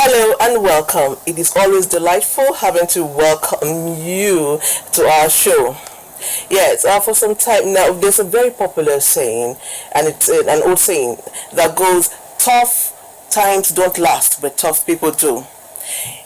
Hello and welcome. It is always delightful having to welcome you to our show. Yes, for some time now, there's a very popular saying, and it's an old saying that goes, tough times don't last, but tough people do.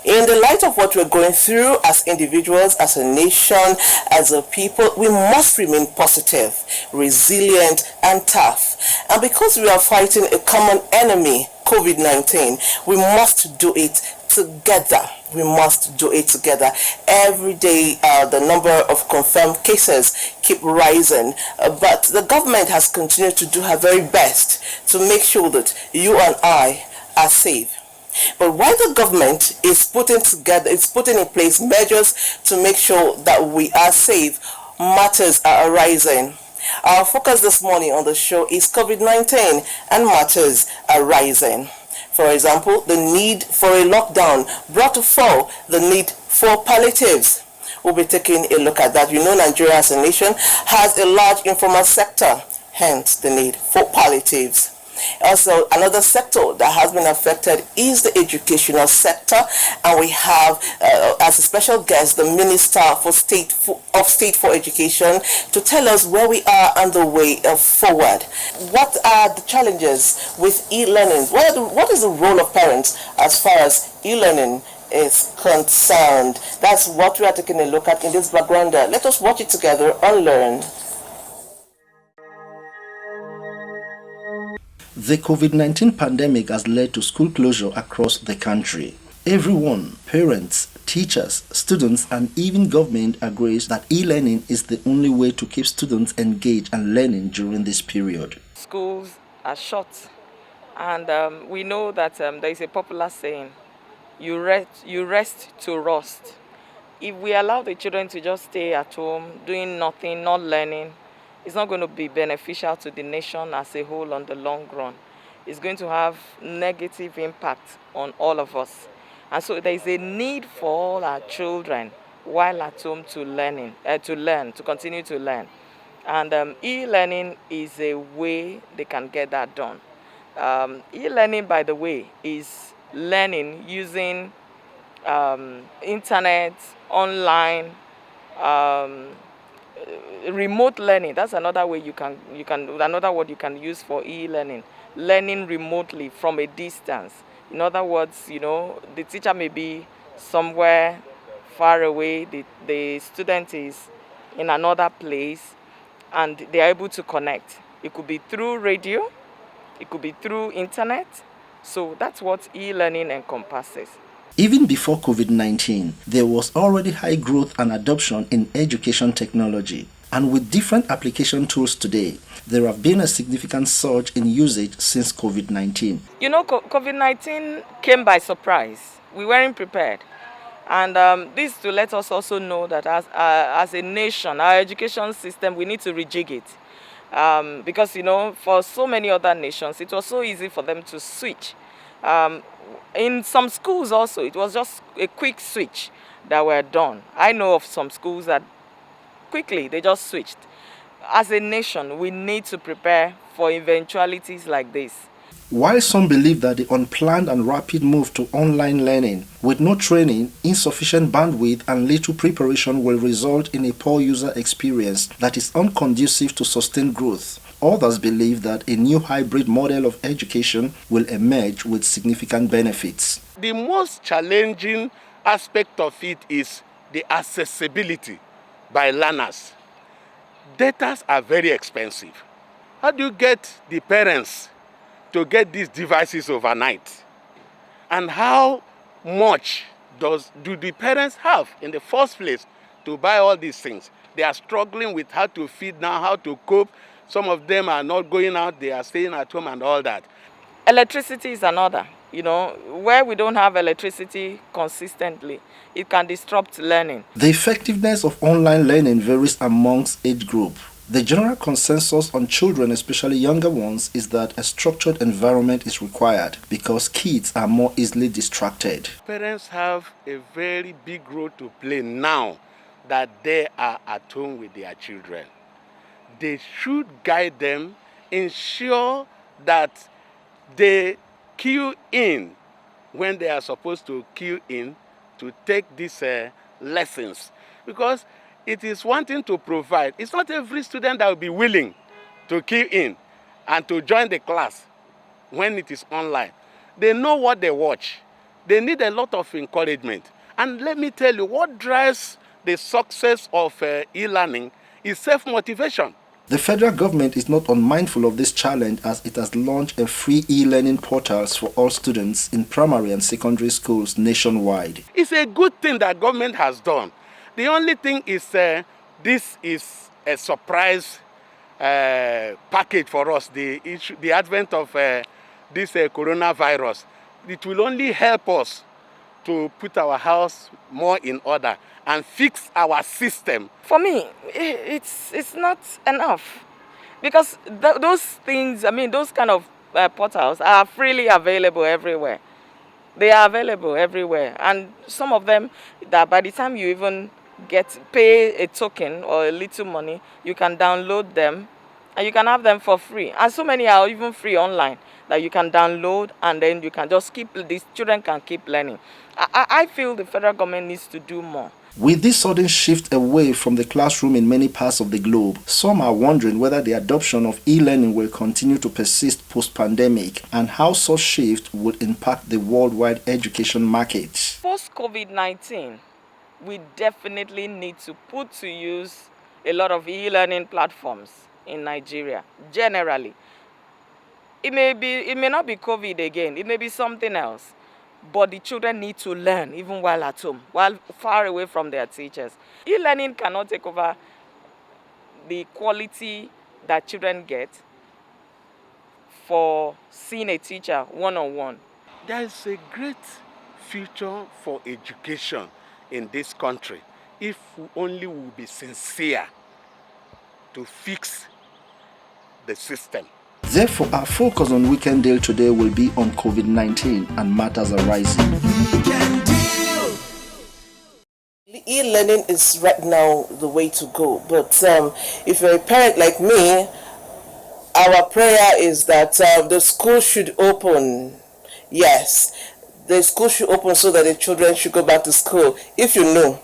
In the light of what we're going through as individuals, as a nation, as a people, we must remain positive, resilient, and tough. And because we are fighting a common enemy, COVID-19, we must do it together. We must do it together. Every day, the number of confirmed cases keep rising, but the government has continued to do her very best to make sure that you and I are safe. But while the government is putting in place measures to make sure that we are safe, matters are arising. Our focus this morning on the show is COVID-19 and matters are rising. For example, the need for a lockdown brought to fore the need for palliatives. We'll be taking a look at that. You know, Nigeria as a nation has a large informal sector, hence the need for palliatives. Also, another sector that has been affected is the educational sector, and we have as a special guest the Minister of State for Education to tell us where we are and the way forward. What are the challenges with e-learning? What is the role of parents as far as e-learning is concerned? That's what we are taking a look at in this background. Let us watch it together and learn. The COVID-19 pandemic has led to school closure across the country. Everyone, parents, teachers, students, and even government agrees that e-learning is the only way to keep students engaged and learning during this period. Schools are shut, and we know that there is a popular saying, you rest to rust. If we allow the children to just stay at home, doing nothing, not learning, it's not going to be beneficial to the nation as a whole on the long run. It's going to have negative impact on all of us. And so there is a need for all our children while at home to continue to learn. And e-learning is a way they can get that done. E-learning, by the way, is learning using internet, online, remote learning. That's another way another word you can use for e-learning. Learning remotely from a distance. In other words, the teacher may be somewhere far away, the student is in another place, and they are able to connect. It could be through radio, it could be through internet. So that's what e-learning encompasses. Even before COVID-19, there was already high growth and adoption in education technology. And with different application tools today, there have been a significant surge in usage since COVID-19. COVID-19 came by surprise. We weren't prepared. And this to let us also know that as a nation, our education system, we need to rejig it. Because, for so many other nations, it was so easy for them to switch. In some schools also, it was just a quick switch that were done. I know of some schools that quickly they just switched. As a nation, we need to prepare for eventualities like this. While some believe that the unplanned and rapid move to online learning with no training, insufficient bandwidth, and little preparation will result in a poor user experience that is unconducive to sustained growth, others believe that a new hybrid model of education will emerge with significant benefits. The most challenging aspect of it is the accessibility by learners. Data are very expensive. How do you get the parents to get these devices overnight? And how much do the parents have in the first place to buy all these things? They are struggling with how to feed now, how to cope. Some of them are not going out, they are staying at home and all that. Electricity is another. Where we don't have electricity consistently, it can disrupt learning. The effectiveness of online learning varies amongst age group. The general consensus on children, especially younger ones, is that a structured environment is required because kids are more easily distracted. Parents have a very big role to play now that they are at home with their children. They should guide them, ensure that they queue in when they are supposed to queue in to take these lessons. Because it is one thing to provide. It's not every student that will be willing to queue in and to join the class when it is online. They know what they watch. They need a lot of encouragement. And let me tell you, what drives the success of e-learning is self-motivation. The federal government is not unmindful of this challenge as it has launched a free e-learning portals for all students in primary and secondary schools nationwide. It's a good thing that government has done. The only thing is this is a surprise package for us, the advent of this coronavirus. It will only help us to put our house more in order and fix our system. For me, it's not enough because those things, those kind of portals are freely available everywhere. They are available everywhere, and some of them that by the time you even pay a token or a little money, you can download them and you can have them for free. And so many are even free online that you can download, and then you can just these children can keep learning. I feel the federal government needs to do more. With this sudden shift away from the classroom in many parts of the globe, some are wondering whether the adoption of e-learning will continue to persist post-pandemic and how such shift would impact the worldwide education market. Post-COVID-19, we definitely need to put to use a lot of e-learning platforms in Nigeria, generally. It may not be COVID again, it may be something else. But the children need to learn even while at home, while far away from their teachers. E-learning cannot take over the quality that children get for seeing a teacher one-on-one. There is a great future for education in this country if we only will be sincere to fix the system. Therefore, our focus on Weekend Deal today will be on COVID-19 and matters arising. E-learning is right now the way to go, but if you're a parent like me, our prayer is that the school should open. Yes, the school should open so that the children should go back to school. If you know.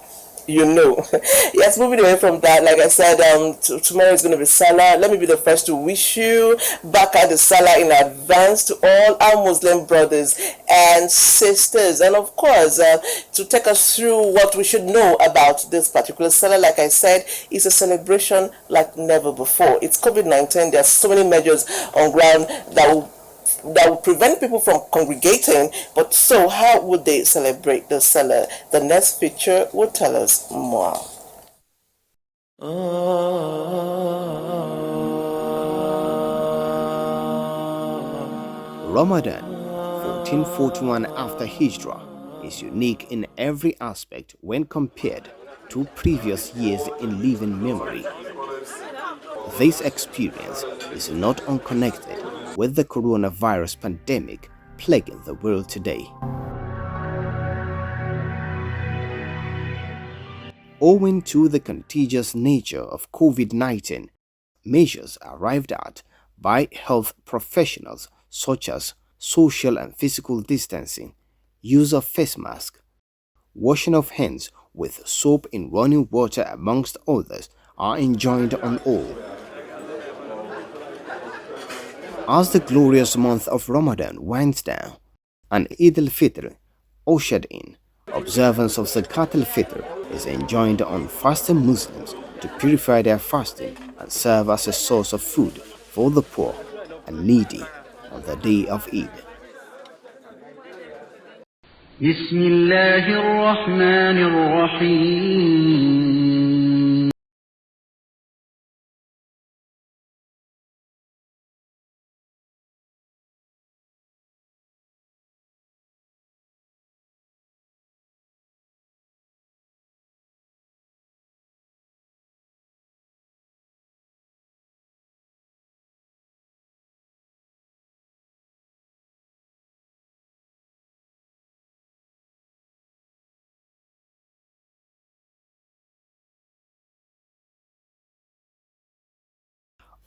Yes, moving away from that, like I said, tomorrow is going to be Salah. Let me be the first to wish you back at the Salah in advance to all our Muslim brothers and sisters, and of course to take us through what we should know about this particular Salah. Like I said, it's a celebration like never before. It's COVID-19. There are so many measures on ground that will prevent people from congregating, but so how would they celebrate the Salah? The next picture will tell us more. Ramadan 1441 after Hijrah is unique in every aspect when compared to previous years in living memory. This experience is not unconnected with the coronavirus pandemic plaguing the world today. Owing to the contagious nature of COVID-19, measures arrived at by health professionals such as social and physical distancing, use of face masks, washing of hands with soap in running water amongst others are enjoined on all. As the glorious month of Ramadan winds down and Eid al-Fitr ushered in, observance of Zakat al-Fitr is enjoined on fasting Muslims to purify their fasting and serve as a source of food for the poor and needy on the day of Eid. بسم الله الرحمن الرحيم.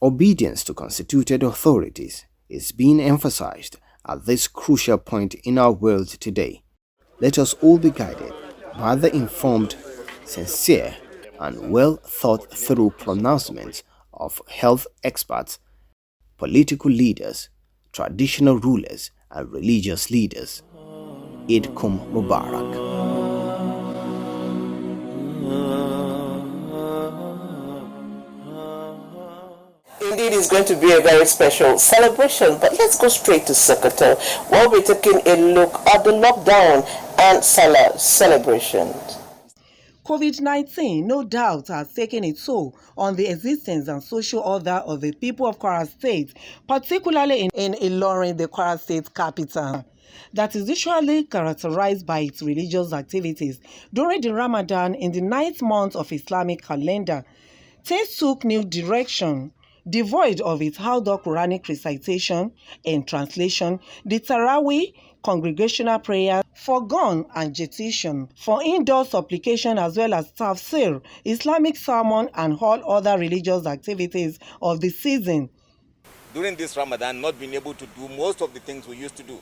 Obedience to constituted authorities is being emphasized at this crucial point in our world today. Let us all be guided by the informed, sincere, and well thought through pronouncements of health experts, political leaders, traditional rulers, and religious leaders. Eid Kum Mubarak. Indeed, it's going to be a very special celebration, but let's go straight to Sokoto, where we're taking a look at the lockdown and Salah celebrations. COVID-19, no doubt, has taken a toll on the existence and social order of the people of Kwara State, particularly in Ilorin, the Kwara State capital, that is usually characterized by its religious activities. During the Ramadan, in the 9th month of Islamic calendar, things took new direction. Devoid of its outdoor Quranic recitation and translation, the Taraweeh, congregational prayer, foregone agitation for indoor supplication as well as tafsir, Islamic sermon and all other religious activities of the season. During this Ramadan, not been able to do most of the things we used to do.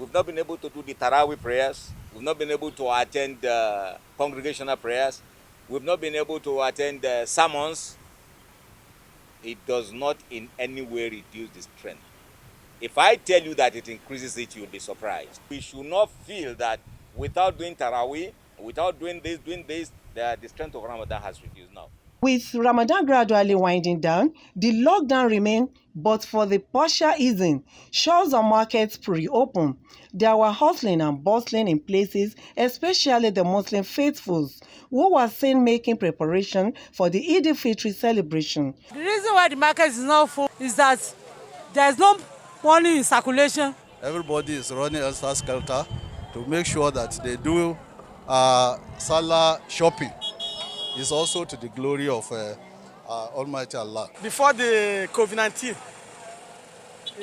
We've not been able to do the Taraweeh prayers. We've not been able to attend congregational prayers. We've not been able to attend sermons. It does not in any way reduce the strength. If I tell you that it increases it, you'll be surprised. We should not feel that without doing Taraweeh, without doing this, the strength of Ramadan has reduced now. With Ramadan gradually winding down, the lockdown remained, but for the partial easing, shops and markets reopened. There were hustling and bustling in places, especially the Muslim faithfuls, who were seen making preparation for the Eid al-Fitr celebration. The reason why the market is not full is that there is no money in circulation. Everybody is running helter-skelter to make sure that they do Salah shopping. It's also to the glory of Almighty Allah. Before the COVID-19,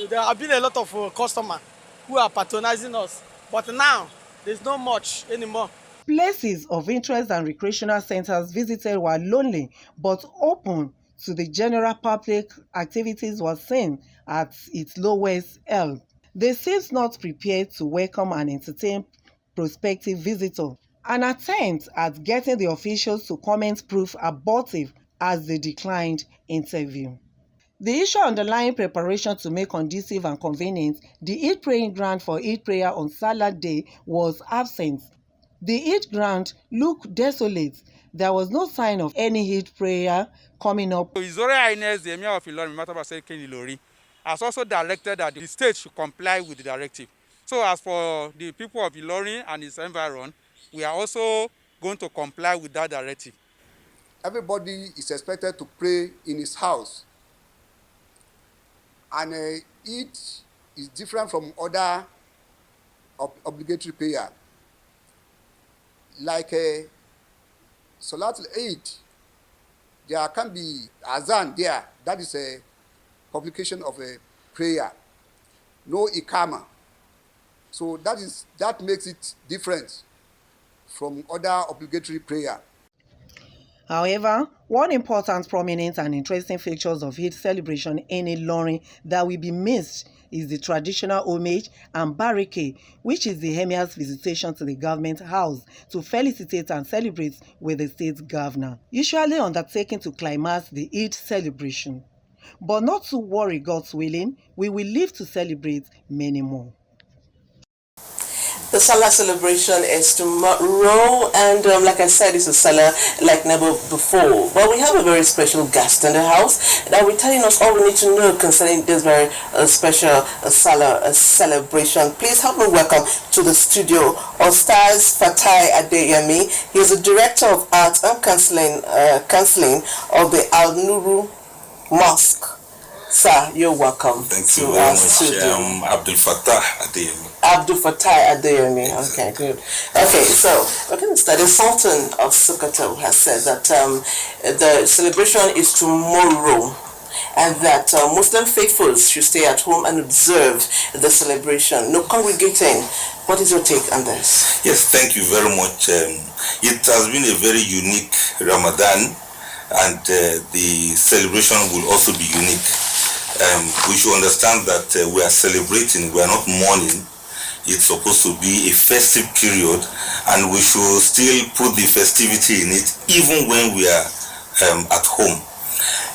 there have been a lot of customers who are patronizing us. But now, there's not much anymore. Places of interest and recreational centers visited were lonely, but open to the general public. Activities were seen at its lowest ebb. They seemed not prepared to welcome and entertain prospective visitors. An attempt at getting the officials to comment proved abortive as they declined interview. The issue underlying preparation to make conducive and convenient the Eid praying ground for Eid prayer on Salah Day was absent. The Eid ground looked desolate. There was no sign of any Eid prayer coming up. His Royal Highness, the Emir of Ilorin, Mataba Seriki Ilori, has also directed that the state should comply with the directive. So as for the people of Ilorin and its environment, we are also going to comply with that directive. Everybody is expected to pray in his house. And it is different from other obligatory prayer. Like Salatul Eid, there can be azan there. That is a publication of a prayer. No ikama. So that makes it different from other obligatory prayer. However, one important, prominent and interesting features of Eid celebration in Ilorin that will be missed is the traditional homage and barricade, which is the Emir's visitation to the government house to felicitate and celebrate with the state governor, usually undertaken to climax the Eid celebration. But not to worry, God's willing, we will live to celebrate many more. The Salah celebration is tomorrow, and like I said, it's a Salah like never before. But we have a very special guest in the house that will be telling us all we need to know concerning this very special Salah celebration. Please help me welcome to the studio Ostaz Fatai Adeyemi. He is the Director of Arts and Counseling of the Al Nuru Mosque. Sir, you're welcome. Thank you very much. Abdul Fattah Adeyemi. Abdul Fattah Adeyemi. Okay, good. Okay, so we're going to start. The Sultan of Sokoto has said that the celebration is tomorrow, and that Muslim faithfuls should stay at home and observe the celebration. No congregating. What is your take on this? Yes, thank you very much. It has been a very unique Ramadan, and the celebration will also be unique. We should understand that we are celebrating, we are not mourning. It's supposed to be a festive period, and we should still put the festivity in it even when we are at home.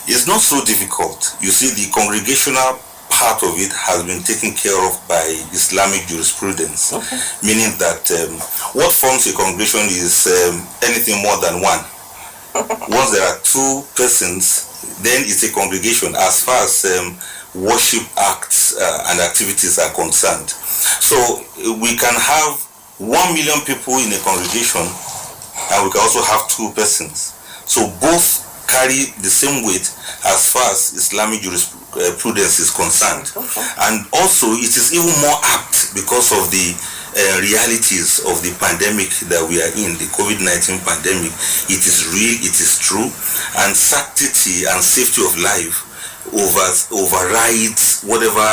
It's not so difficult. You see, the congregational part of it has been taken care of by Islamic jurisprudence, meaning that what forms a congregation is anything more than one. Once there are two persons, then it's a congregation as far as worship acts and activities are concerned. So we can have 1 million people in a congregation, and we can also have two persons. So both carry the same weight as far as Islamic jurisprudence is concerned. And also it is even more apt because of the realities of the pandemic that we are in, the COVID-19 pandemic. It is real, it is true, and sanctity and safety of life overrides whatever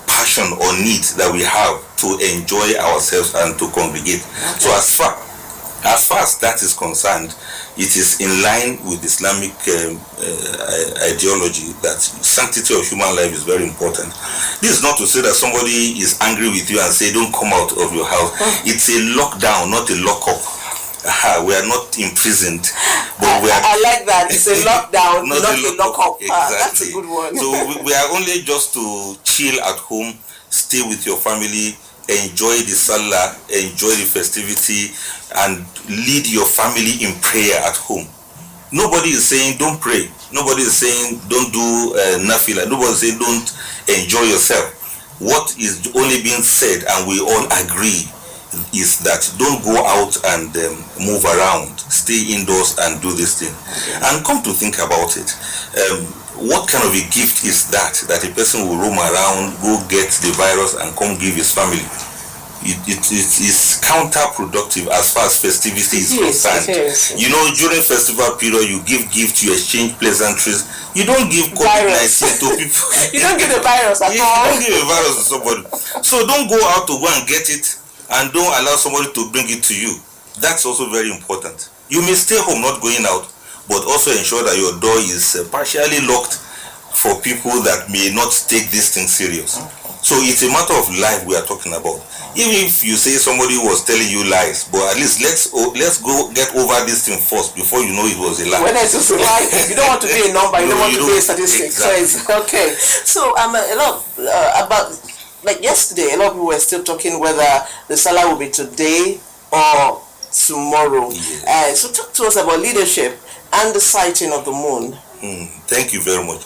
passion or need that we have to enjoy ourselves and to congregate. So as far as that is concerned, it is in line with Islamic ideology that sanctity of human life is very important. This is not to say that somebody is angry with you and say don't come out of your house. It's a lockdown, not a lockup. We are not imprisoned, but we are. I like that. It's a lockdown, not a lockup. Exactly. That's a good one. So we are only just to chill at home, stay with your family, enjoy the Salah, enjoy the festivity, and lead your family in prayer at home. Nobody is saying don't pray. Nobody is saying don't do nafila. Nobody is saying don't enjoy yourself. What is only being said, and we all agree, is that don't go out and move around. Stay indoors and do this thing. And come to think about it, what kind of a gift is that a person will roam around, go get the virus and come give his family? It is counterproductive as far as festivity is concerned. You know, during festival period, you give gifts, you exchange pleasantries. You don't give COVID-19 to people. You don't give the virus at all. You don't give a virus to somebody. So don't go out to go and get it, and don't allow somebody to bring it to you. That's also very important. You may stay home, not going out, but also ensure that your door is partially locked for people that may not take this thing serious. So it's a matter of life we are talking about. Even if you say somebody was telling you lies, but at least let's go get over this thing first before you know it was a lie. When it's a lie, you don't want to be a number, you don't want to be a statistic. Exactly. So it's okay. So a lot about, like yesterday, a lot of people were still talking whether the Salah will be today or tomorrow. Yes. So talk to us about leadership and the sighting of the moon. Thank you very much.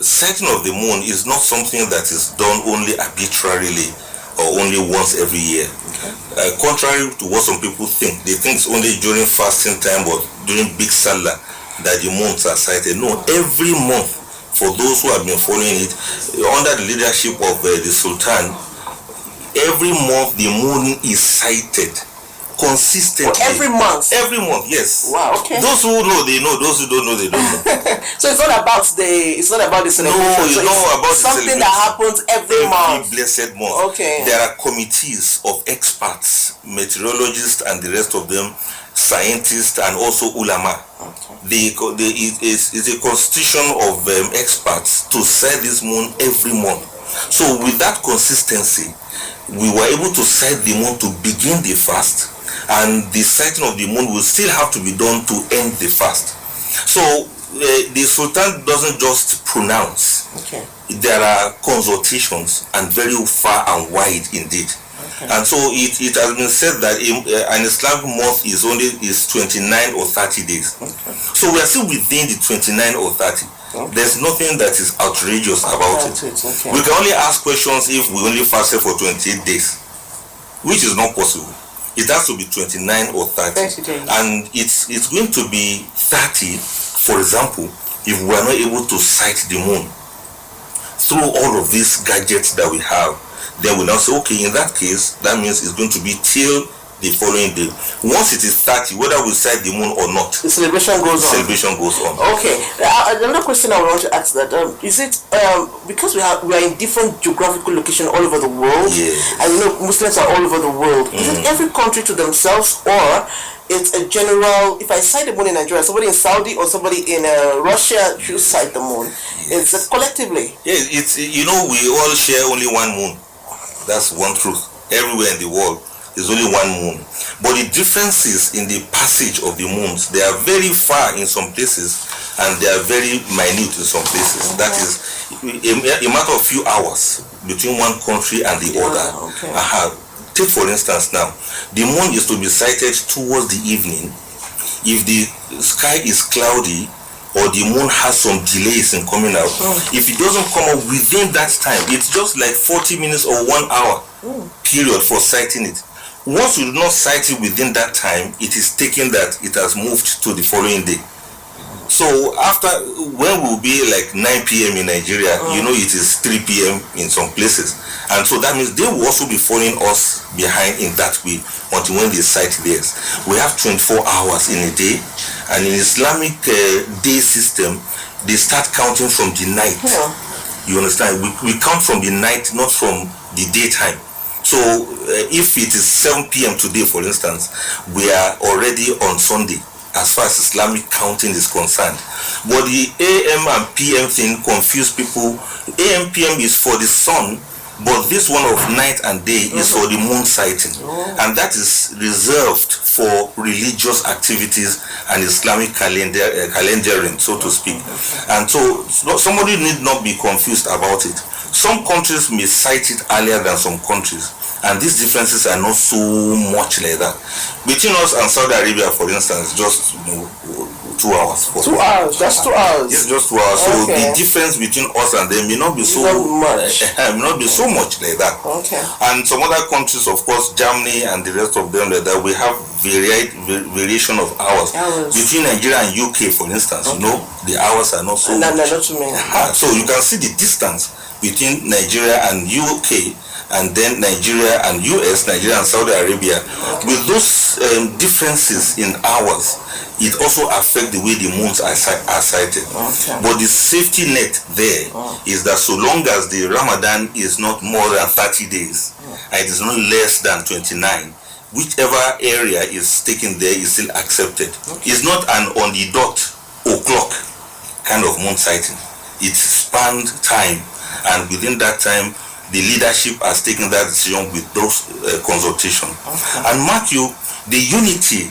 Sighting of the moon is not something that is done only arbitrarily or only once every year. Contrary to what some people think, they think it's only during fasting time or during big Salah that the moons are sighted. No, every month, for those who have been following it, under the leadership of the Sultan, every month the moon is sighted consistently. Every month? Every month, yes. Wow, okay. Those who know, they know. Those who don't know, they don't know. So it's not about the celebration. No, it's not about something that happens every month. Blessed month. Okay. There are committees of experts, meteorologists and the rest of them, scientists and also ulama. Okay. It's a constitution of experts to sight this moon every month. So with that consistency, we were able to sight the moon to begin the fast, and the sighting of the moon will still have to be done to end the fast. So the Sultan doesn't just pronounce, Okay. There are consultations, and very far and wide indeed. Okay. And so it has been said that an Islamic month is 29 or 30 days. Okay. So we are still within the 29 or 30. Okay. There's nothing that is outrageous about it. Okay. We can only ask questions if we only fasted for 28 days, which is not possible. It has to be 29 or 30. And it's going to be 30, for example, if we are not able to sight the moon through all of these gadgets that we have. Then we now say, okay, in that case, that means it's going to be till the following day. Once it is 30, whether we sight the moon or not, the celebration goes on. Okay. Another question I want to ask that is it because we are in different geographical locations all over the world, yes, and Muslims are all over the world. Is it every country to themselves, or it's a general? If I sight the moon in Nigeria, somebody in Saudi or somebody in Russia should sight the moon. Yes. It's collectively. Yeah, it's we all share only one moon. That's one truth. Everywhere in the world, there's only one moon. But the differences in the passage of the moons, they are very far in some places, and they are very minute in some places. That is a matter of few hours between one country and the other. Take for instance now, the moon is to be sighted towards the evening. If the sky is cloudy, or the moon has some delays in coming out, if it doesn't come out within that time, it's just like 40 minutes or 1 hour period for sighting it. Once you do not sight it within that time, it is taken that it has moved to the following day. So after, when we'll be like 9 p.m. in Nigeria, it is 3 p.m. in some places. And so that means they will also be following us behind in that way until when they sight theirs. We have 24 hours in a day, and in Islamic day system, they start counting from the night. You understand? We count from the night, not from the daytime. So if it is 7 p.m. today, for instance, we are already on Sunday as far as Islamic counting is concerned. But the AM and PM thing confuse people. AM, PM is for the sun, but this one of night and day is for the moon sighting. And that is reserved for religious activities and Islamic calendaring, so to speak. And so somebody need not be confused about it. Some countries may sight it earlier than some countries, and these differences are not so much like that. Between us and Saudi Arabia, for instance, just 2 hours. 2 hours, just 2 hours. Yes, just 2 hours. So the difference between us and them may not be so much. May not be so much like that. Okay. And some other countries, of course, Germany and the rest of them like that, we have variation of hours. Between Nigeria and UK, for instance, the hours are not so much. So you can see the distance between Nigeria and UK, and then Nigeria and US, Nigeria and Saudi Arabia. With those differences in hours, it also affects the way the moons are sighted. But the safety net there is that so long as the Ramadan is not more than 30 days, and it is not less than 29, whichever area is taken there is still accepted. It's not an on the dot o'clock kind of moon sighting. It spanned time, and within that time, the leadership has taken that decision with those consultations. And mark you, the unity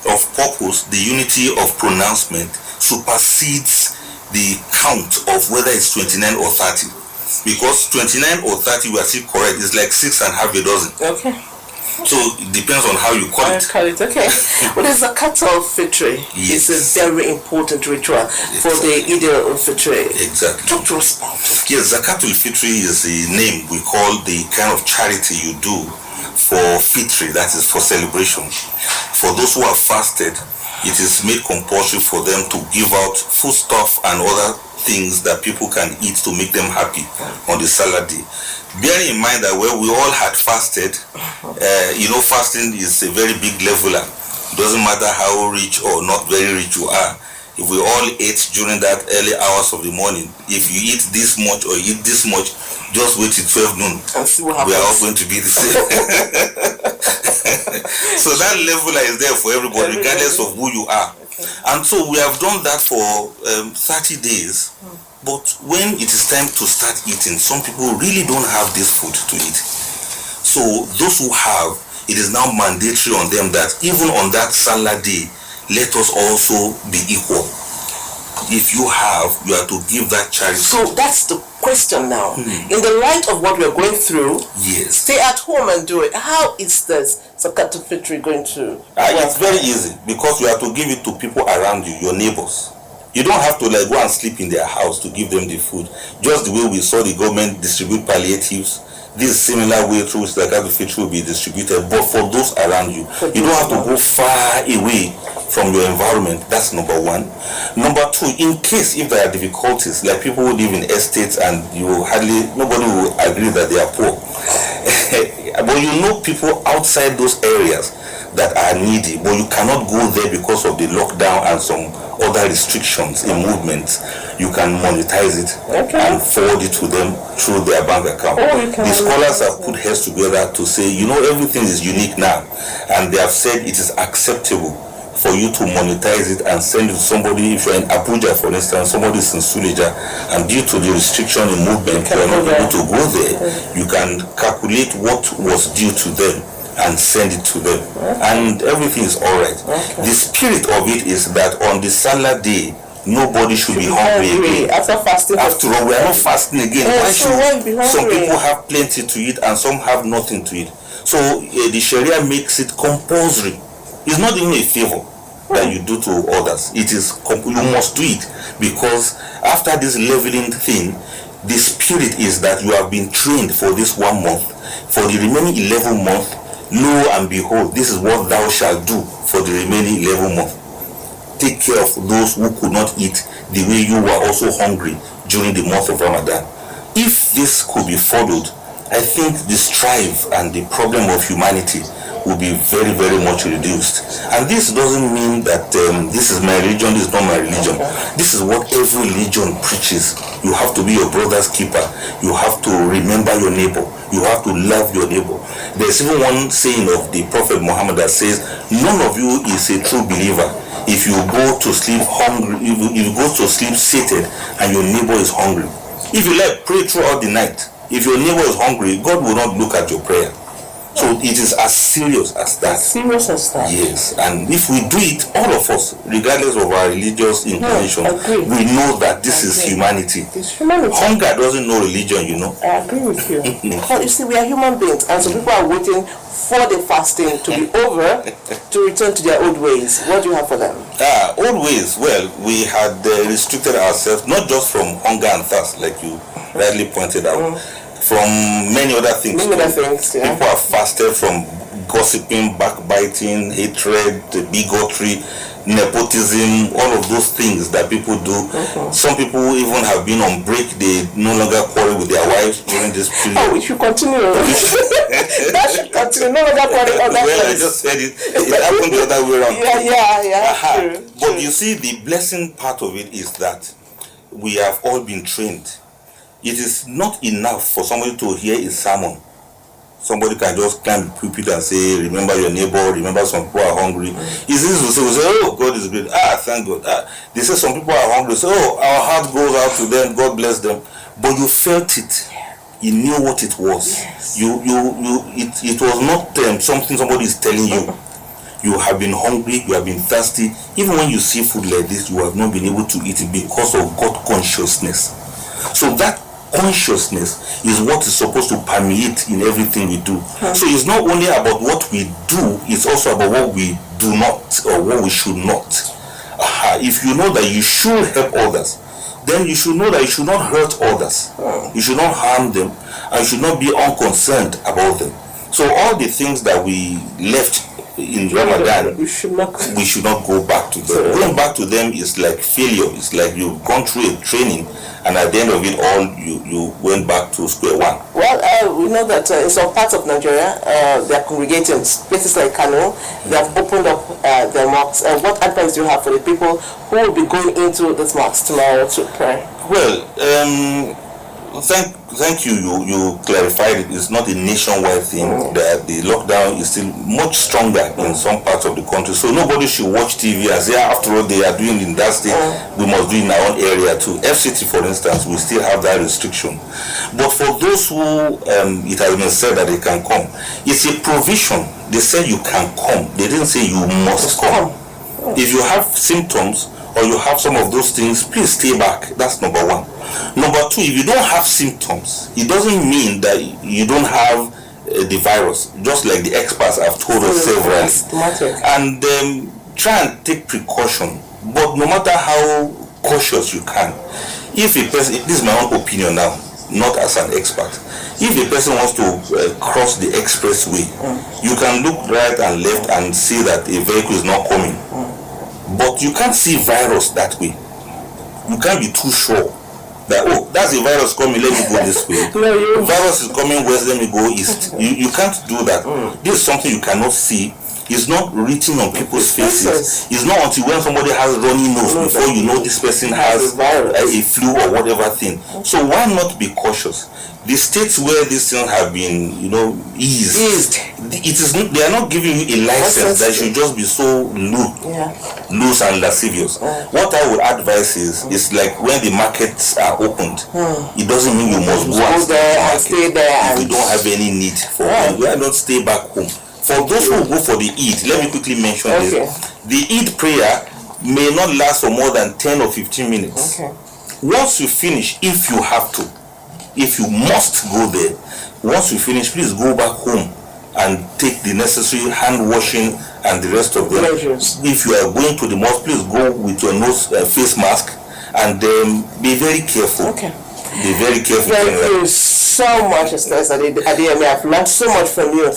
of purpose, the unity of pronouncement supersedes the count of whether it's 29 or 30. Because 29 or 30, we are still correct. It's like 6 and half a dozen. Okay. So it depends on how you call it. Okay. Well, there's a Zakat al-Fitr. It's a very important ritual for the Eid al-Fitr. Exactly. Talk to us about it. Yes, Zakat al-Fitr is the name we call the kind of charity you do for Fitr, that is for celebration. For those who have fasted, it is made compulsory for them to give out foodstuff and other things that people can eat to make them happy on the Salah day. Bearing in mind that when we all had fasted, fasting is a very big leveler. It doesn't matter how rich or not very rich you are. If we all ate during that early hours of the morning, if you eat this much or eat this much, just wait till 12 noon. And see what happens. We are all going to be the same. So that leveler is there for everybody, regardless of who you are. And so we have done that for 30 days. But when it is time to start eating, some people really don't have this food to eat. So those who have, it is now mandatory on them that even on that Salah day, let us also be equal. If you have, you are to give that charity. So that's the question now. In the light of what we're going through, yes, stay at home and do it. How is this Zakat al-Fitr going to It's very easy, because you have to give it to people around you, your neighbors. You don't have to like go and sleep in their house to give them the food. Just the way we saw the government distribute palliatives, this similar way through which Zakat al-Fitr will be distributed, but for those around you. You don't have to go far away from your environment. That's number one. Number two, in case if there are difficulties, like people who live in estates and nobody will agree that they are poor. But you know people outside those areas that are needy, but you cannot go there because of the lockdown and some other restrictions in movements. You can monetize it and forward it to them through their bank account. The scholars have put heads together to say, everything is unique now, and they have said it is acceptable for you to monetize it and send it to somebody. If you're in Abuja, for instance, somebody is in Suleja, and due to the restriction in movement, you are not able to go there, you can calculate what was due to them and send it to them, and everything is all right. The spirit of it is that on the Salah day, nobody should be hungry again. After fasting. After all, we are not fasting again. Why should some people have plenty to eat and some have nothing to eat? So the Sharia makes it compulsory. It's not even a favor that you do to others. It is you must do it, because after this leveling thing, the spirit is that you have been trained for this 1 month. For the remaining 11 months, lo and behold, this is what thou shalt do for the remaining 11 months. Take care of those who could not eat the way you were also hungry during the month of Ramadan. If this could be followed, I think the strife and the problem of humanity will be very, very much reduced. And this doesn't mean that this is my religion, this is not my religion. This is what every religion preaches. You have to be your brother's keeper. You have to remember your neighbor. You have to love your neighbor. There's even one saying of the Prophet Muhammad that says, none of you is a true believer if you go to sleep hungry, if you go to sleep sated and your neighbor is hungry. If you pray throughout the night, if your neighbor is hungry, God will not look at your prayer. So it is as serious as that. Serious as that. Yes, and if we do it, all of us, regardless of our religious inclination, we know that this is humanity. It's humanity. Hunger doesn't know religion, I agree with you. But you see, we are human beings, and some people are waiting for the fasting to be over to return to their old ways. What do you have for them? Old ways. Well, we had restricted ourselves not just from hunger and thirst, like you rightly pointed out. From many other things. People have fasted from gossiping, backbiting, hatred, bigotry, nepotism, all of those things that people do. Some people even have been on break. They no longer quarrel with their wives during this period. Oh, we should continue. That should continue. No longer quarrel. Well, I just said it. It happened the other way around. Yeah. But you see, the blessing part of it is that we have all been trained. It is not enough for somebody to hear a sermon. Somebody can just climb the pulpit and say, remember your neighbor, remember some people are hungry. It's easy to say, oh, God is great. Thank God. They say some people are hungry. So, our heart goes out to them, God bless them. But you felt it. You knew what it was. Yes. It was not something somebody is telling you. You have been hungry, you have been thirsty. Even when you see food like this, you have not been able to eat it because of God consciousness. So that consciousness is what is supposed to permeate in everything we do. So it's not only about what we do, it's also about what we do not or what we should not. If you know that you should help others, then you should know that you should not hurt others. You should not harm them, and you should not be unconcerned about them. So all the things that we left in Ramadan, we should not go back to them. Going back to them is like failure. It's like you've gone through a training, and at the end of it all, you went back to square one. Well, we know that in some parts of Nigeria, they are congregating. Places like Kano, they have opened up their mosques. What advice do you have for the people who will be going into this mosque tomorrow to pray? Well, thank you. You clarified it. It's not a nationwide thing. The lockdown is still much stronger in some parts of the country. So nobody should watch TV and say, after all they are doing in that state, we must do in our own area too. FCT, for instance, we still have that restriction. But for those who it has been said that they can come, it's a provision. They said you can come. They didn't say you must come. If you have symptoms or you have some of those things, please stay back. That's number one. Number two, if you don't have symptoms, it doesn't mean that you don't have the virus, just like the experts have told us severally. And try and take precaution. But no matter how cautious you can, if a person, this is my own opinion now, not as an expert, if a person wants to cross the expressway, you can look right and left and see that a vehicle is not coming. But you can't see virus that way. You can't be too sure that, oh, that's a virus coming, let me go this way. The virus is coming west, let me go east. You can't do that. This is something you cannot see. It's not written on people's faces. It's not until when somebody has runny nose before you know this person has a flu or whatever thing. So why not be cautious? The states where these things have been, eased, they are not giving you a license that should just be so loose and lascivious. What I would advise is like when the markets are opened, it doesn't mean you must go and stay there if you don't have any need for it. Why not stay back home? For those who go for the Eid, let me quickly mention this. The Eid prayer may not last for more than 10 or 15 minutes. Once you finish, if you have to, if you must go there, once you finish, please go back home and take the necessary hand washing and the rest of them. If you are going to the mosque, please go with your face mask and be very careful. Be very careful. Thank you so much, Esther Adeyemi. I've learned so much from you.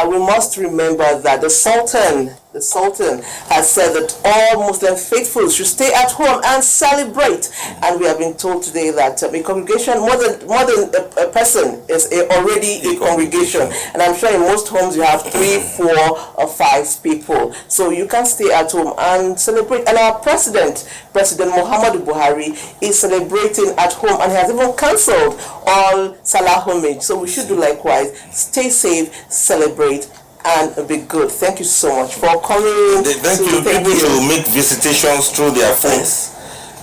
We must remember that the Sultan has said that all Muslim faithfuls should stay at home and celebrate. And we have been told today that a congregation, more than a person, is already a congregation. And I'm sure in most homes you have 3, 4, or 5 people. So you can stay at home and celebrate. And our President Muhammadu Buhari, is celebrating at home, and he has even cancelled all Salah homage. So we should do likewise. Stay safe, celebrate, and be good. Thank you so much for coming. Thank you. People should make visitations through their phones.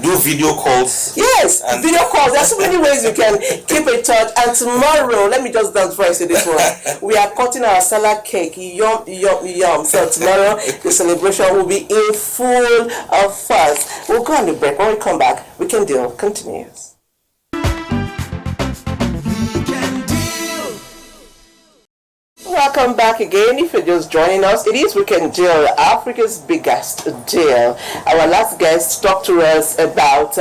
Do video calls. Yes, video calls. There's so many ways you can keep in touch. And tomorrow, let me just dance before I say this one. We are cutting our Salah cake. Yum, yum, yum. So tomorrow, the celebration will be in full of fuzz. We'll go on the break. When we come back, We Can Deal continues. Welcome back again. If you're just joining us, it is We Can Deal, Africa's biggest deal. Our last guest talked to us about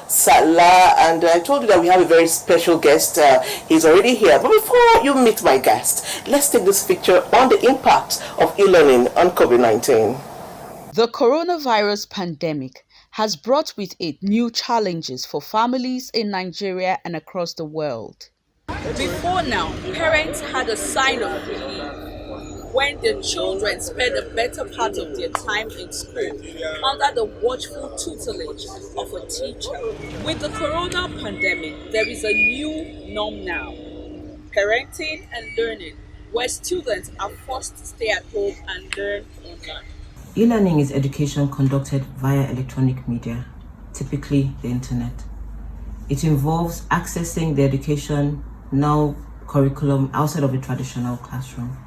Salah, and I told you that we have a very special guest. He's already here. But before you meet my guest, let's take this picture on the impact of e-learning on COVID-19. The coronavirus pandemic has brought with it new challenges for families in Nigeria and across the world. Before now, parents had a sign of relief when their children spent a better part of their time in school under the watchful tutelage of a teacher. With the corona pandemic, there is a new norm now: parenting and learning, where students are forced to stay at home and learn online. E-learning is education conducted via electronic media, typically the internet. It involves accessing the education curriculum outside of the traditional classroom.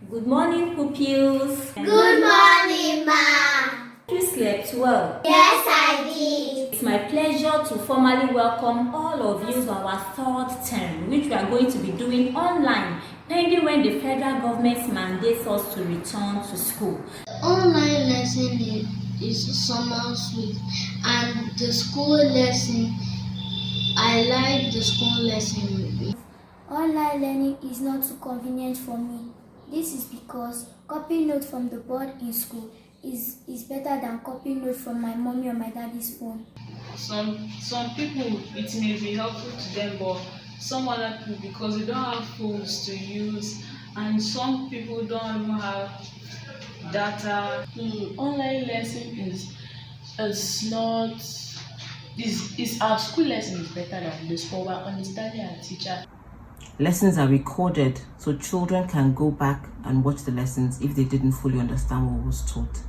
Good morning, pupils. Good morning, ma'am. You slept well? Yes, I did. It's my pleasure to formally welcome all of you to our third term, which we are going to be doing online, pending when the federal government mandates us to return to school. Online lesson is somehow sweet, and the school lesson, I like the school lesson. Online learning is not too convenient for me. This is because copying notes from the board in school is better than copying notes from my mommy or my daddy's phone. Some people, it may be helpful to them, but some other people, because they don't have phones to use, and some people don't even have data. Online lesson is our school lesson is better than the school. We're understanding our teacher. Lessons are recorded so children can go back and watch the lessons if they didn't fully understand what was taught.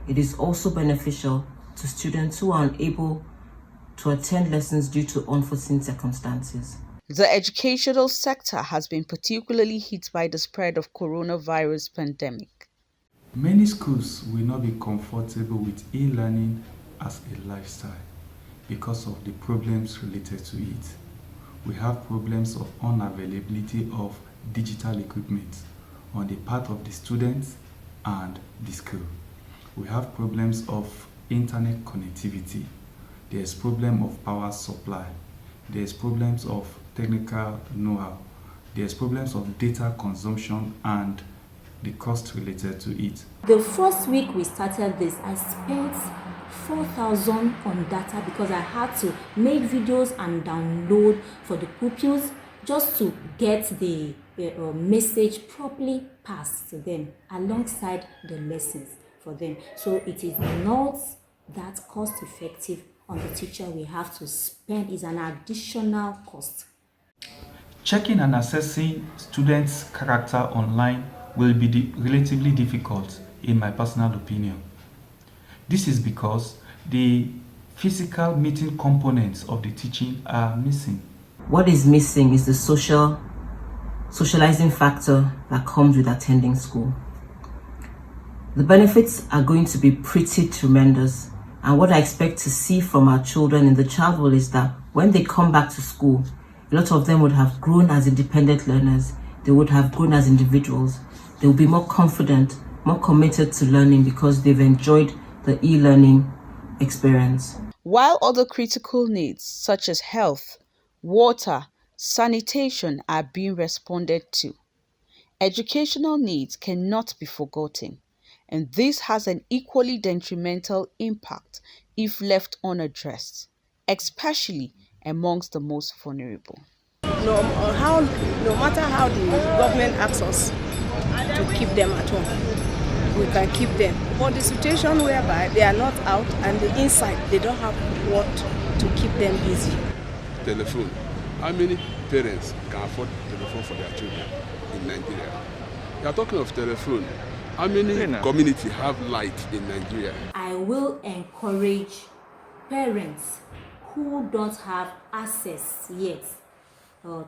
It is also beneficial to students who are unable to attend lessons due to unforeseen circumstances. The educational sector has been particularly hit by the spread of coronavirus pandemic. Many schools will not be comfortable with e-learning as a lifestyle because of the problems related to it. We have problems of unavailability of digital equipment on the part of the students and the school. We have problems of internet connectivity. There's problem of power supply. There's problems of technical know-how. There's problems of data consumption and the cost related to it. The first week we started this, I spent 4,000 on data because I had to make videos and download for the pupils just to get the message properly passed to them alongside the lessons for them. So it is not that cost effective on the teacher. We have to spend is an additional cost. Checking and assessing students' character online will be relatively difficult in my personal opinion. This is because the physical meeting components of the teaching are missing. What is missing is the socializing factor that comes with attending school. The benefits are going to be pretty tremendous, and what I expect to see from our children in the child world is that when they come back to school, a lot of them would have grown as independent learners. They would have grown as individuals. They will be more confident, more committed to learning because they've enjoyed the e-learning experience. While other critical needs such as health, water, sanitation are being responded to, educational needs cannot be forgotten, and this has an equally detrimental impact if left unaddressed, especially amongst the most vulnerable. No matter how the government asks us to keep them at home, we can keep them. But the situation whereby they are not out and the inside, they don't have what to keep them busy. Telephone. How many parents can afford telephone for their children in Nigeria? You are talking of telephone. How many communities have light in Nigeria? I will encourage parents who don't have access yet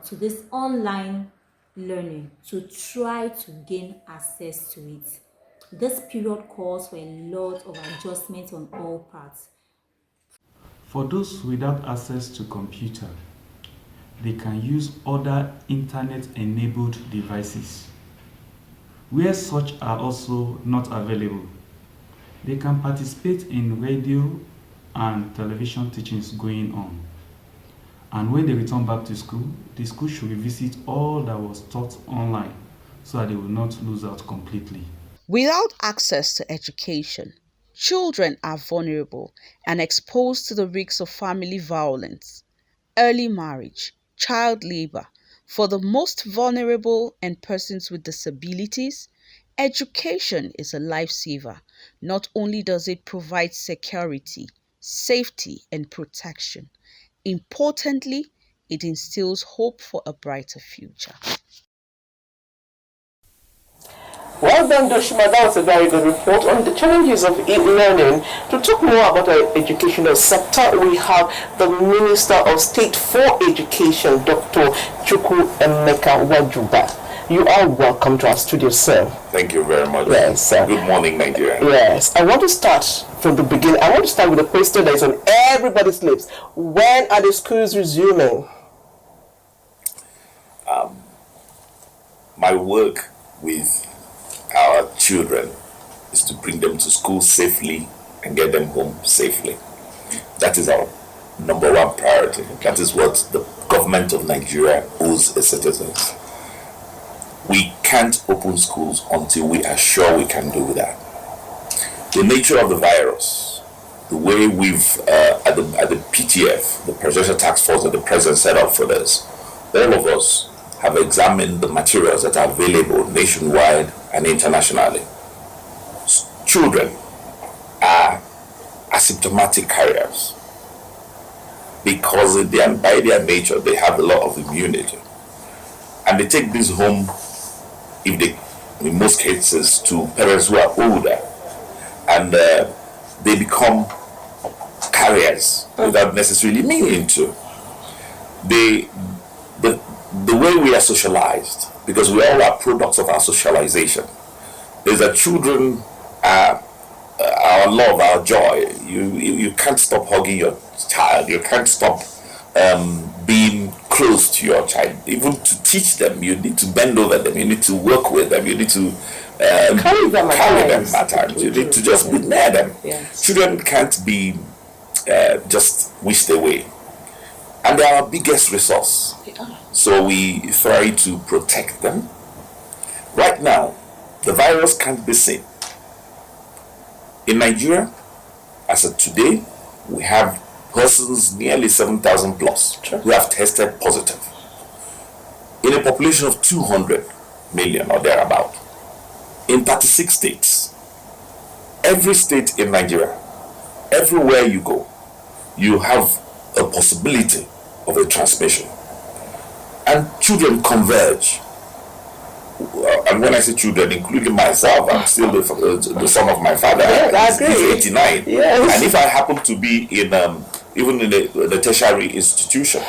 to this online learning to try to gain access to it. This period calls for a lot of adjustment on all parts. For those without access to computer, they can use other internet-enabled devices. Where such are also not available, they can participate in radio and television teachings going on. And when they return back to school, the school should revisit all that was taught online so that they will not lose out completely. Without access to education, children are vulnerable and exposed to the risks of family violence, early marriage, child labor. For the most vulnerable and persons with disabilities, education is a lifesaver. Not only does it provide security, safety, and protection, importantly, it instills hope for a brighter future. Well done, Doshima. That was a very good report on the challenges of e-learning. To talk more about the educational sector, we have the Minister of State for Education, Dr. Chukwu Emeka Wajuba. You are welcome to our studio, sir. Thank you very much. Yes, sir. Good morning, Nigeria. Yes. I want to start from the beginning. I want to start with a question that is on everybody's lips. When are the schools resuming? My work with our children is to bring them to school safely and get them home safely. That is our number one priority. That is what the government of Nigeria owes its citizens. We can't open schools until we are sure we can do that. The nature of the virus, the way we've, at the PTF, the Presidential Task Force that the President set up for this, all of us have examined the materials that are available nationwide and internationally. Children are asymptomatic carriers because by their nature they have a lot of immunity, and they take this home, in most cases, to parents who are older, and they become carriers without necessarily meaning to. The way we are socialized, because we all are products of our socialization, is that children are our love, our joy. You can't stop hugging your child. You can't stop being close to your child. Even to teach them, you need to bend over them. You need to work with them. You need to carry them at times. You need to just be near them. Yes. Children can't be just wished away. And they are our biggest resource. So we try to protect them. Right now, the virus can't be seen. In Nigeria, as of today, we have persons nearly 7,000 plus who have tested positive. In a population of 200 million or thereabout, in 36 states. Every state in Nigeria, everywhere you go, you have a possibility of a transmission. And children converge. And when I say children, including myself, I'm still the son of my father. Yes, I agree. He's 89. Yes. And if I happen to be in, even in the tertiary institution,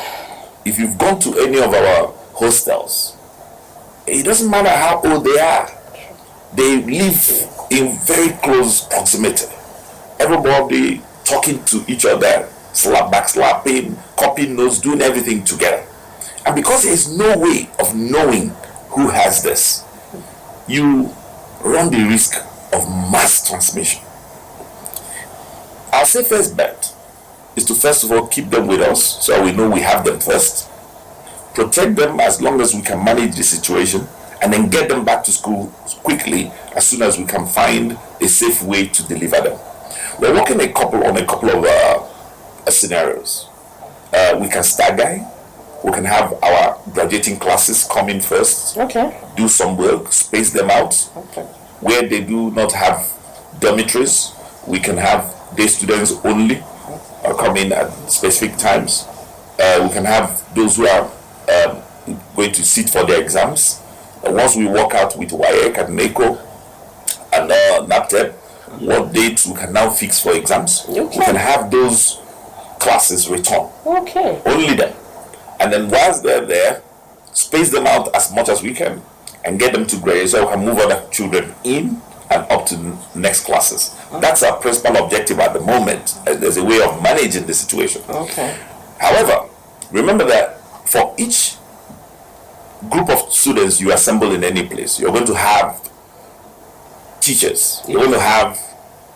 if you've gone to any of our hostels, it doesn't matter how old they are. They live in very close proximity. Everybody talking to each other, backslapping, copying notes, doing everything together. And because there is no way of knowing who has this, you run the risk of mass transmission. Our safest bet is to first of all keep them with us so we know we have them first, protect them as long as we can manage the situation, and then get them back to school quickly as soon as we can find a safe way to deliver them. We're working on a couple of scenarios. We can stagger. We can have our graduating classes come in first, do some work, space them out. Where they do not have dormitories, we can have day students only come in at specific times. We can have those who are going to sit for their exams. Once we work out with WAEC and NACO and NAPTEP, what dates we can now fix for exams, we can have those classes return. Only them. And then whilst they're there, space them out as much as we can and get them to grade so we can move other children in and up to next classes. That's our principal objective at the moment. There's a way of managing the situation. However, remember that for each group of students you assemble in any place, you're going to have teachers, you're going to have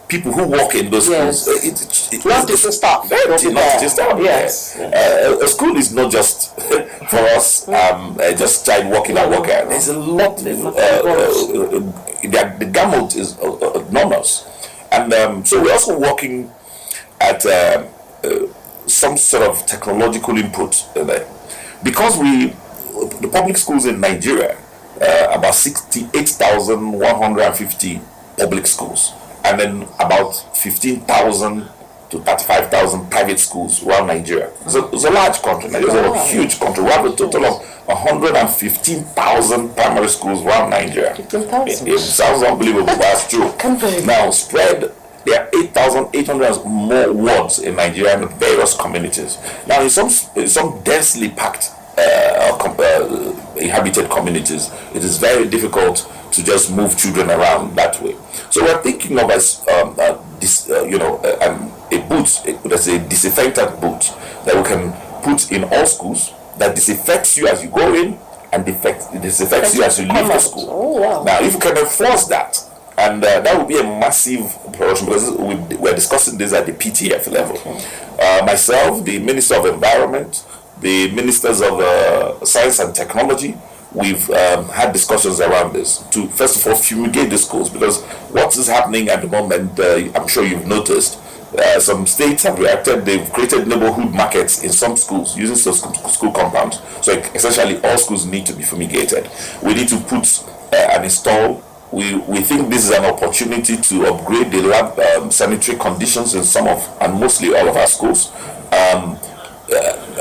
people who work in those schools. Not just the staff. Not just staff. Yes. A school is not just for us, just child working and working. There's a lot. The gamut is enormous. And so we're also working at some sort of technological input there. Because the public schools in Nigeria, about 68,150 public schools, and then about 15,000 to 35,000 private schools around Nigeria. It's a large country. Nigeria is a huge country. We have a total of 115,000 primary schools around Nigeria. It sounds unbelievable, but that's true. Now, spread, there are 8,800 more wards in Nigeria in various communities. Now, in some densely packed inhabited communities, it is very difficult to just move children around that way. So we're thinking of as a boot, that's a disinfectant boot that we can put in all schools that disinfects you as you go in and disinfects you as you leave the school. Now, if you can enforce that, and that would be a massive operation because we're discussing this at the PTF level. Myself, the Minister of Environment, the Ministers of Science and Technology, we've had discussions around this to first of all fumigate the schools, because what is happening at the moment, I'm sure you've noticed, some states have reacted. They've created neighborhood markets in some schools using school compounds. So essentially all schools need to be fumigated. We need to put and install. We think this is an opportunity to upgrade the lab sanitary conditions in some of and mostly all of our schools.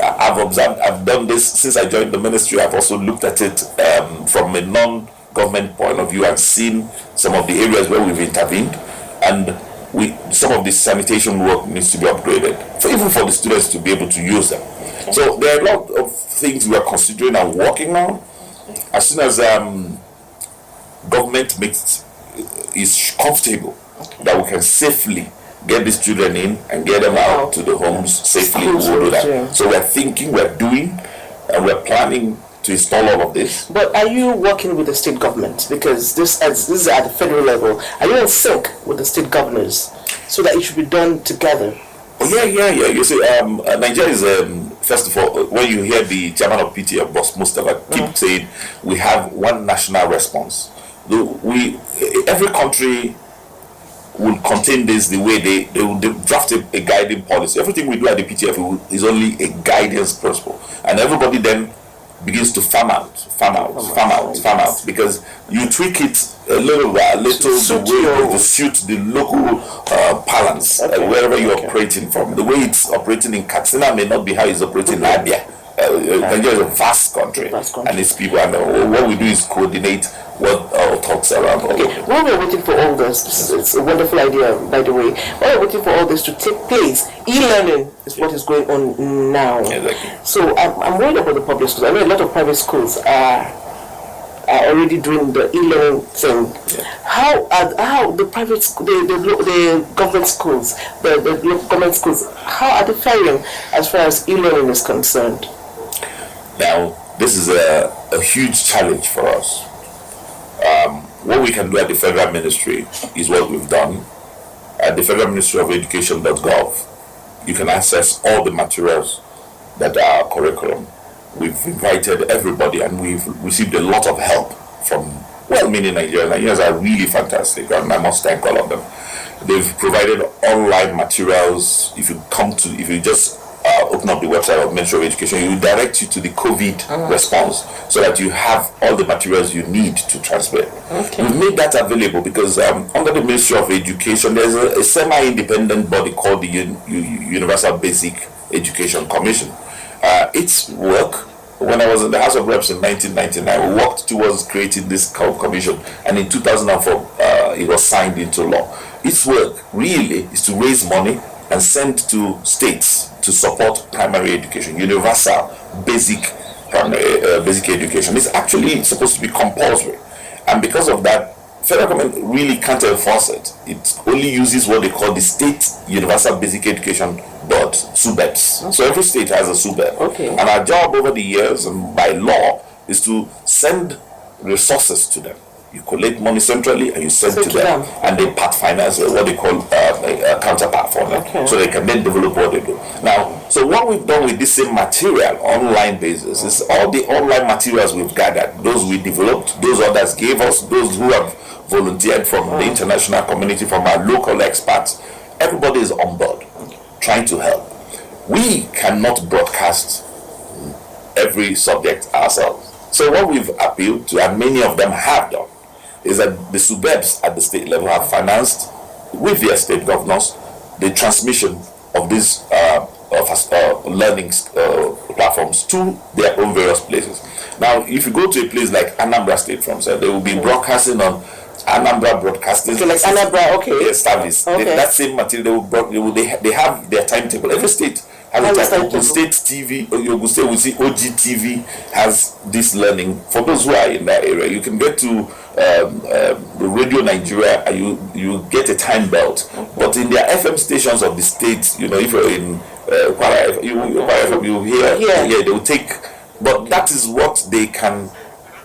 I've done this since I joined the ministry. I've also looked at it from a non-government point of view and seen some of the areas where we've intervened, and some of the sanitation work needs to be upgraded, even for the students to be able to use them. So there are a lot of things we are considering and working on. As soon as government is comfortable that we can safely get these children in and get them out to the homes safely. We'll do that. So we're thinking, we're doing, and we're planning to install all of this. But are you working with the state government? Because this is at the federal level. Are you in sync with the state governors so that it should be done together? Oh, yeah. You see, Nigeria is, first of all, when you hear the chairman of PTA, Boss Mustafa, keep saying we have one national response. Every country will contain this the way they will draft a guiding policy. Everything we do at the PTF is only a guidance principle, and everybody then begins to farm out, because you tweak it a little to suit the local balance wherever you're operating from. The way it's operating in Katsina may not be how it's operating in Abia. Nigeria is a vast country, and its people, and what we do is coordinate what our thoughts around. Okay, while we're waiting for all this, it's a wonderful idea, by the way. While we're waiting for all this to take place, e-learning is what is going on now. Exactly. So I'm worried about the public schools. I know a lot of private schools are already doing the e-learning thing. How the private the government schools, the local government schools, how are they faring as far as e-learning is concerned? Now, this is a huge challenge for us. What we can do at the federal ministry is what we've done. At the Federal Ministry of Education.gov, you can access all the materials that are our curriculum. We've invited everybody, and we've received a lot of help from well-meaning Nigerians. Nigerians are really fantastic, and I must thank all of them. They've provided online materials. If you just open up the website of Ministry of Education, it will direct you to the COVID response, so that you have all the materials you need to transmit. We've made that available because under the Ministry of Education, there's a semi-independent body called the Universal Basic Education Commission. Its work, when I was in the House of Reps in 1999, we worked towards creating this commission, and in 2004 it was signed into law. Its work really is to raise money and send to states to support primary education, universal basic education. It's actually supposed to be compulsory, and because of that, federal government really can't enforce it. It only uses what they call the State Universal Basic Education Board, SUBEBs. So every state has a SUBEB. And our job over the years and by law is to send resources to them. You collect money centrally and you send to them, and they part finance what they call a counterpart for them, so they can then develop what they do. Now, so what we've done with this same material online basis is all the online materials we've gathered, those we developed, those others gave us, those who have volunteered from the international community, from our local experts. Everybody is on board trying to help. We cannot broadcast every subject ourselves. So what we've appealed to, and many of them have done, is that the SUBEBs at the state level have financed with their state governors the transmission of these learning platforms to their own various places. Now, if you go to a place like Anambra State, from say, they will be broadcasting on Anambra Broadcasting. Like Anambra, service. That same material they have their timetable. Every state has a timetable. State TV, Ogun State will see OGTV has this learning. For those who are in that area, you can get to Radio Nigeria and you get a time belt. But in their FM stations of the states, if you're in Kwara FM, you hear, they will take. But that is what they can.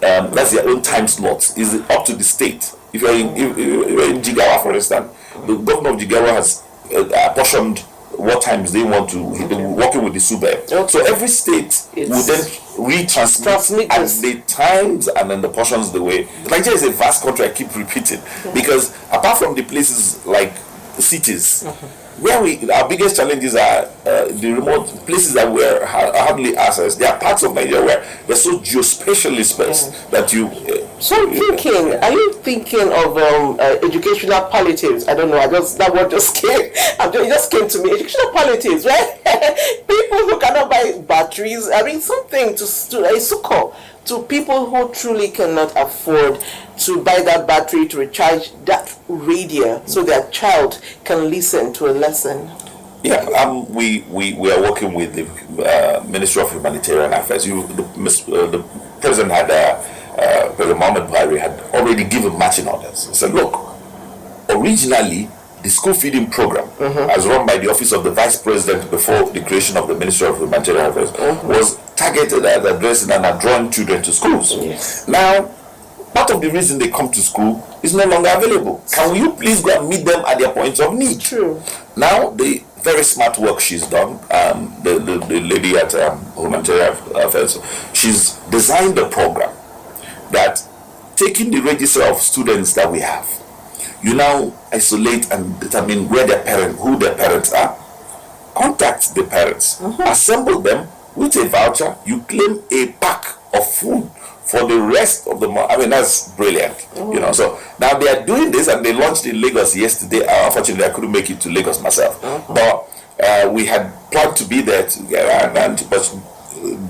That's their own time slots. Is up to the state. If you're in Jigawa, for instance, the governor of Jigawa has apportioned what times they want to. They're working with the SUBEB. So every state will then retransmit at the times and then the portions the way. Nigeria is a vast country. I keep repeating because apart from the places like cities, where our biggest challenges are the remote places that we are hardly accessed. There are parts of Nigeria where they're so geospatially spaced that you. So I'm thinking, are you thinking of educational palliatives? I don't know. That word just came. It just came to me. Educational palliatives, right? People who cannot buy batteries. I mean, something to a succor to people who truly cannot afford to buy that battery to recharge that radio, so their child can listen to a lesson. Yeah, we are working with the Ministry of Humanitarian Affairs. The president had President Mohamed Buhari had already given matching orders. He said, look, originally, the school feeding program, as run by the Office of the Vice President before the creation of the Ministry of Humanitarian Affairs, was targeted at addressing and drawing children to schools. Yes. Now, part of the reason they come to school is no longer available. Can you please go and meet them at their points of need? True. Now, the very smart work she's done, the lady at Humanitarian Affairs, she's designed a program that, taking the register of students that we have, you now isolate and determine who their parents are, contact the parents, assemble them with a voucher, you claim a pack of food for the rest of the month. I mean, that's brilliant. So now they are doing this, and they launched in Lagos yesterday. Unfortunately, I couldn't make it to Lagos myself, but we had planned to be there together, but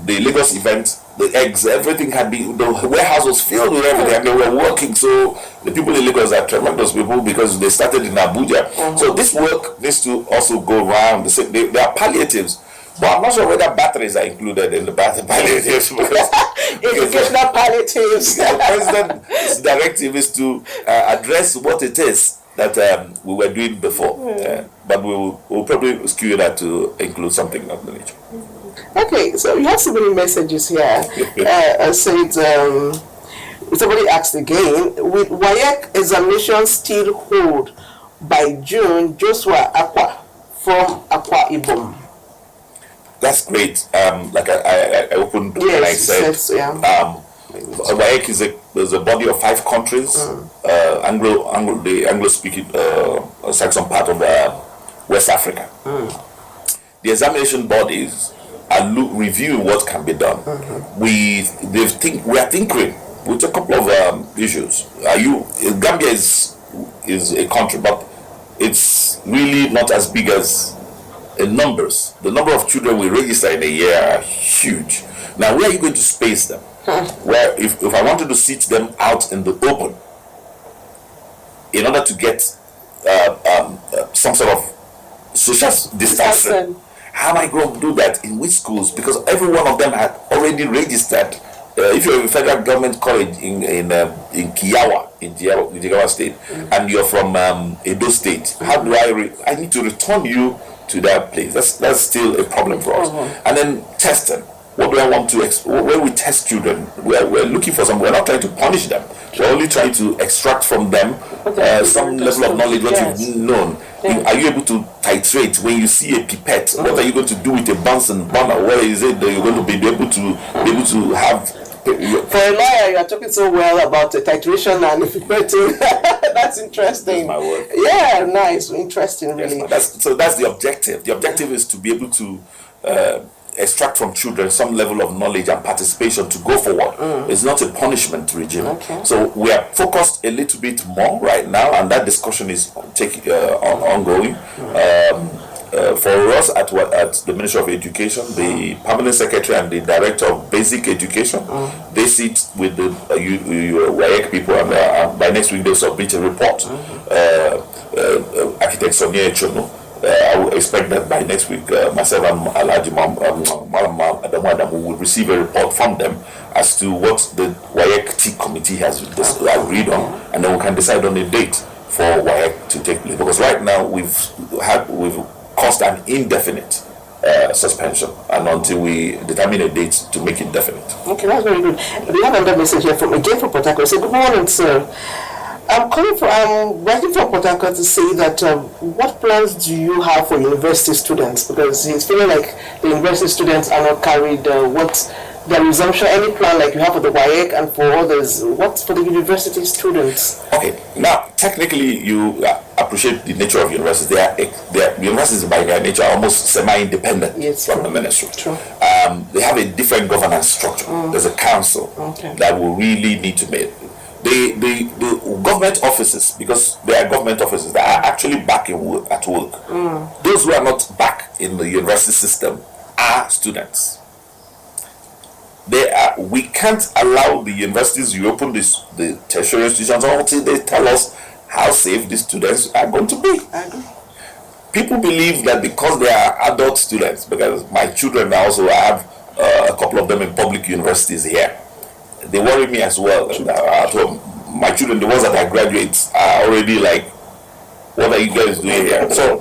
the Lagos event, the eggs, everything had been, the warehouse was filled with everything, and they were working. So the people in Lagos are tremendous people, because they started in Abuja. So this work needs to also go around. There are palliatives, but I'm not sure whether batteries are included in the palliatives. Educational palliatives. The president's directive is to address what it is that we were doing before, but we'll probably skew that to include something of the nature. Okay, so you have so many messages here. Somebody asked again, with WAEC examination still hold by June, Joshua Akwa from Akwa Ibom. That's great. Like I opened and I said, WAEC is a body of 5 countries, the Anglo-speaking Saxon part of West Africa. The examination bodies are reviewing what can be done. We are tinkering with a couple of issues. Gambia is a country, but it's really not as big as in numbers. The number of children we register in a year are huge. Now, where are you going to space them? Where if I wanted to sit them out in the open, in order to get some sort of social distancing, how am I going to do that? In which schools? Because every one of them had already registered. If you're in federal government college in Kiyawa, in Jigawa State, and you're from Edo State, how do I need to return you to that place? That's still a problem for us. And then testing. What do I want to when we test children? We're looking for some. We're not trying to punish them. We're only trying to extract from them some level of knowledge, what you've known. Are you able to titrate when you see a pipette? What are you going to do with a Bunsen burner? Where is it that you're going to be able to have? For a lawyer, you are talking so well about titration and pipetting. That's interesting. That's my word. Yeah, nice, interesting, really. Yes, that's the objective. The objective is to be able to extract from children some level of knowledge and participation to go forward. It's not a punishment regime. So we are focused a little bit more right now, and that discussion is ongoing. For us at the Ministry of Education, the Permanent Secretary and the Director of Basic Education, they sit with the WAEC people, and by next week they'll submit a report. Architect Sonia Echono, I would expect that by next week, myself and Alhaji Adamu will receive a report from them as to what the WAEC T committee has agreed on, and then we can decide on a date for WAEC to take place. Because right now we've caused an indefinite suspension, and until we determine a date to make it definite. Okay, that's very good. We have another message here from Port Harcourt. Say, good morning, sir. I'm writing from Port Harcourt to say that what plans do you have for university students? Because he's feeling like the university students are not carried. What's the resumption? Any plan like you have for the WAEC and for others? What's for the university students? Okay, now technically you appreciate the nature of universities. Universities by their nature are almost semi-independent from the ministry. True. They have a different governance structure. There's a council that will really need to make. The government offices, because they are government offices that are actually back at work. Those who are not back in the university system are students. We can't allow the universities to open the tertiary institutions until they tell us how safe the students are going to be. People believe that because they are adult students, because my children also have a couple of them in public universities here, they worry me as well. At home, my children, the ones that I graduate, are already like What are you guys doing here? So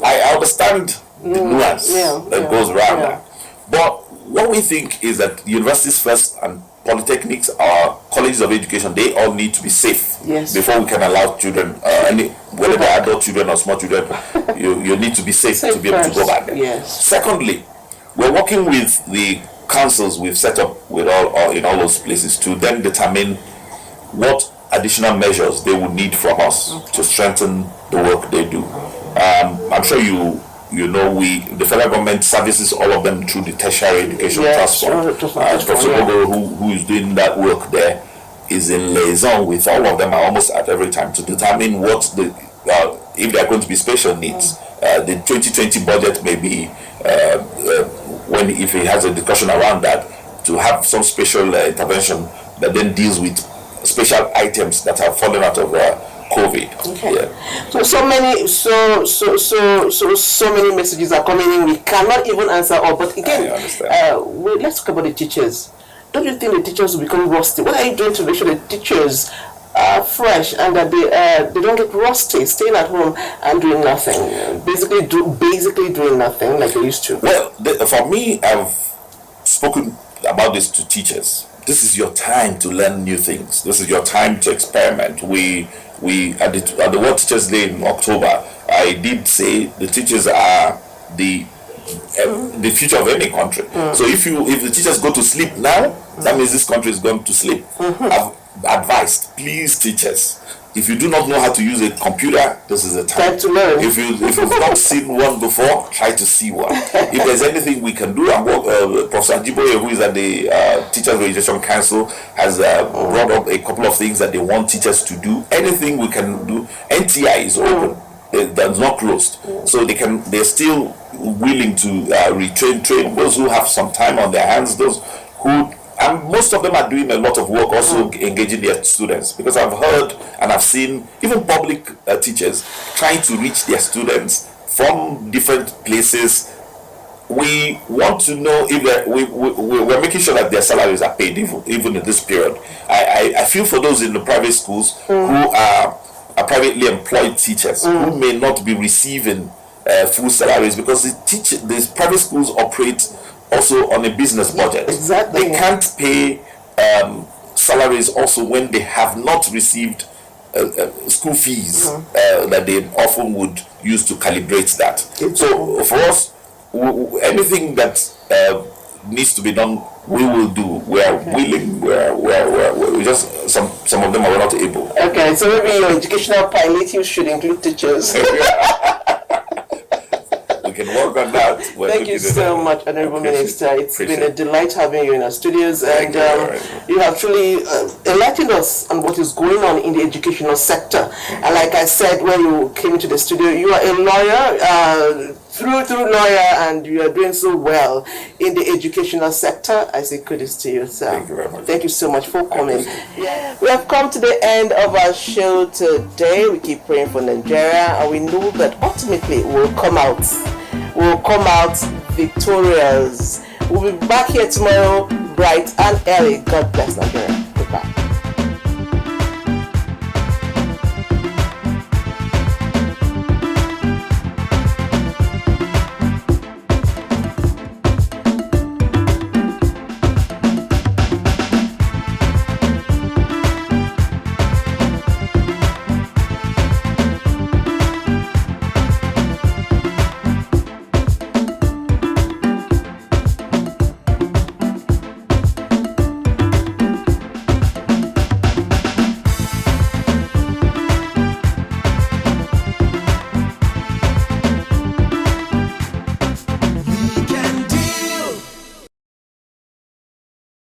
I understand the nuance that goes around that. But what we think is that universities first and polytechnics or colleges of education, they all need to be safe before we can allow children, whether they're adult children or small children, you need to be safe to be able to go back there. Secondly, we're working with the councils we've set up with all in all those places to then determine what additional measures they would need from us to strengthen the work they do. I'm sure you know the federal government services all of them through the tertiary education trust fund. Professor Bogo, who is doing that work there, is in liaison with all of them almost at every time to determine what if there are going to be special needs. The 2020 budget may be if he has a discussion around that, to have some special intervention that then deals with special items that have fallen out of COVID. So many messages are coming in. We cannot even answer all. But again, let's talk about the teachers. Don't you think the teachers will become rusty? What are you doing to make sure the teachers are fresh and that they don't get rusty, staying at home and doing nothing, basically doing nothing like they used to? Well, for me, I've spoken about this to teachers. This is your time to learn new things. This is your time to experiment. We at the World Teachers Day in October, I did say the teachers are the future of any country. So if the teachers go to sleep now, that means this country is going to sleep. I've advised, please, teachers, if you do not know how to use a computer, this is the time to learn. If you've not seen one before, try to see one. If there's anything we can do, Professor Jiboye, who is at the Teachers Registration Council, has brought up a couple of things that they want teachers to do. Anything we can do. NTI is open. That's not closed, so they're still willing to train those who have some time on their hands, those who, and most of them are doing a lot of work also engaging their students, because I've heard and I've seen even public teachers trying to reach their students from different places. We want to know if we're making sure that their salaries are paid even in this period. I feel for those in the private schools who are privately employed teachers who may not be receiving full salaries, because these private schools operate also on a business budget. They can't pay salaries also when they have not received school fees that they often would use to calibrate that. So for us, anything that needs to be done, we will do. We are willing. We just some of them are not able. Okay, so maybe your educational palliative should include teachers. We can work on that. Thank you so much, Honorable Minister. It's been a delight having you in our studios, and you have truly enlightened us on what is going on in the educational sector. And like I said when you came to the studio, you are a lawyer, through lawyer, and you are doing so well in the educational sector. I say kudos to you, sir. Thank you very much. Thank you so much for coming. We have come to the end of our show today. We keep praying for Nigeria, and we know that ultimately we'll come out victorious. We'll be back here tomorrow, bright and early. God bless Nigeria.